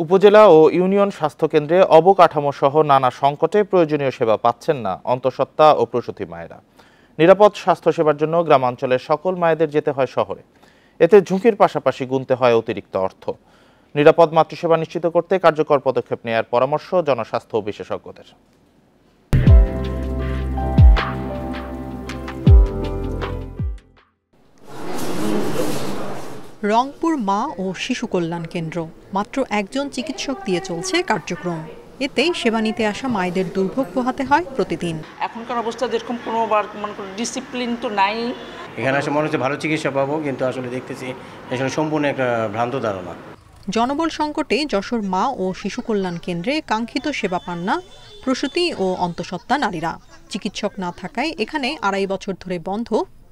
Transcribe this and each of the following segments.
উপজেলা ও ইউনিয়ন স্বাস্থ্যকেন্দ্রে অবকাঠামো সহ নানা সংকটে প্রয়োজনীয় সেবা পাচ্ছেন না অন্তঃসত্ত্বা ও প্রসূতি মায়েরা। নিরাপদ স্বাস্থ্যসেবার জন্য গ্রামাঞ্চলের সকল মায়েদের যেতে হয় শহরে। এতে ঝুঁকির পাশাপাশি গুনতে হয় অতিরিক্ত অর্থ। নিরাপদ মাতৃসেবা নিশ্চিত করতে কার্যকর পদক্ষেপ নেওয়ার পরামর্শ জনস্বাস্থ্য বিশেষজ্ঞদের। রংপুর মা ও শিশু কল্যাণ কেন্দ্র মাত্র একজন চিকিৎসক দিয়ে চলছে কার্যক্রম। এতে সেবা নিতে আসা মায়েদের দুর্ভোগ পোহাতে হয় প্রতিদিন। এখনকার অবস্থা যেরকম কোনো ডিসিপ্লিন তো নাই। এখানে আসলে মনে হচ্ছে ভালো চিকিৎসা পাবো, কিন্তু আসলে দেখতেছি এখানে সম্পূর্ণ একটা ভ্রান্ত ধারণা। জনবল সংকটে যশোর মা ও শিশু কল্যাণ কেন্দ্রে কাঙ্ক্ষিত সেবা পান না প্রসূতি ও অন্তঃসত্ত্বা নারীরা। চিকিৎসক না থাকায় এখানে ২.৫ বছর ধরে বন্ধ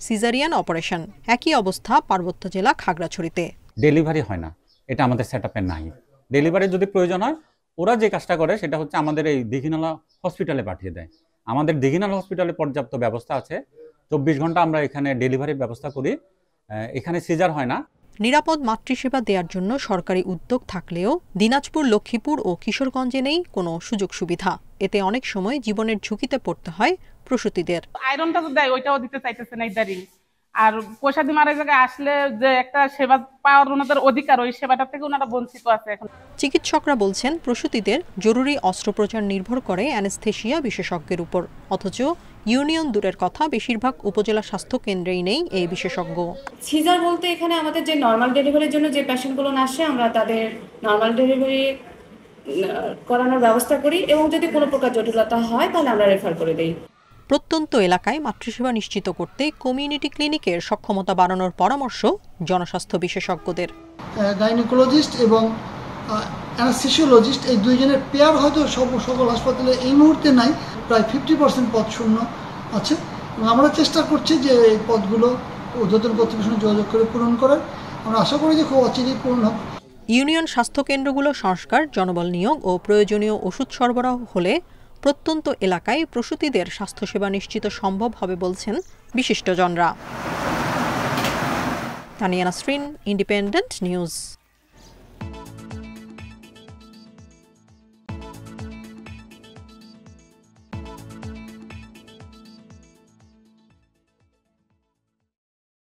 সিজারিয়ান অপারেশন। একই অবস্থা পার্বত্য জেলা খাগড়াছড়িতে। ডেলিভারি হয় না, এটা আমাদের সেটআপে নাই। ডেলিভারি যদি প্রয়োজন হয়, ওরা যে কাজটা করে সেটা হচ্ছে আমাদের এই দীঘিনালা হসপিটালে পাঠিয়ে দেয়। আমাদের দীঘিনালা হসপিটালে পর্যাপ্ত ব্যবস্থা আছে, ২৪ ঘন্টা আমরা এখানে ডেলিভারির ব্যবস্থা করি। এখানে সিজার হয় না। নিরাপদ মাতৃসেবা দেওয়ার জন্য সরকারি উদ্যোগ থাকলেও দিনাজপুর, লক্ষ্মীপুর ও কিশোরগঞ্জে নেই কোনো সুযোগ সুবিধা। এতে অনেক সময় জীবনের ঝুঁকিতে পড়তে হয় প্রসূতিদের। আয়রনটা তো দেয়, ওইটাও দিতে চাইতেছে না ইদারিং। আর পয়সা দিয়ে মারা জায়গায় আসলে যে একটা সেবা পাওয়ার ওনাদের অধিকার, ওই সেবাটা থেকে ওনারা বঞ্চিত আছে এখন। চিকিৎসকরা বলছেন প্রসূতিদের জরুরি অস্ত্রোপচার নির্ভর করে অ্যানেস্থেশিয়া বিশেষজ্ঞের উপর। অথচ ইউনিয়ন দূরের কথা, বেশিরভাগ উপজেলা স্বাস্থ্য কেন্দ্রেই নেই এই বিশেষজ্ঞ। সিজার বলতে এখানে আমাদের যে নর্মাল ডেলিভারির জন্য যে পেশেন্টগুলো আসে, আমরা তাদের নর্মাল ডেলিভারি করানোর ব্যবস্থা করি এবং যদি কোনো প্রকার জটিলতা হয় তাহলে আমরা রেফার করে দিই। প্রত্যন্ত এলাকায় মাতৃসেবা নিশ্চিত করতে কমিউনিটি ক্লিনিকের সক্ষমতা বাড়ানোর পরামর্শ জনস্বাস্থ্য বিশেষজ্ঞদের। গাইনোকোলজিস্ট এবং অ্যানেস্থেসিওলজিস্ট এই দুইজনের পেয়ার হয়তো সকল হাসপাতালে এই মুহূর্তে নাই, প্রায় 50% পদ শূন্য আছে। এবং আমরা চেষ্টা করছি যে এই পদগুলো ঊর্ধ্বতন কর্তৃপক্ষের সঙ্গে যোগাযোগ করে পূরণ করার। আমরা আশা করি যে খুব অচিরেই পূরণ হবে। ইউনিয়ন স্বাস্থ্য কেন্দ্রগুলো সংস্কার, জনবল নিয়োগ ও প্রয়োজনীয় ওষুধ সরবরাহ হলে প্রত্যন্ত এলাকায় প্রসূতিদের স্বাস্থ্যসেবা নিশ্চিত সম্ভব হবে বলছেন বিশিষ্টজনরা। Tania Nasrin, independent news.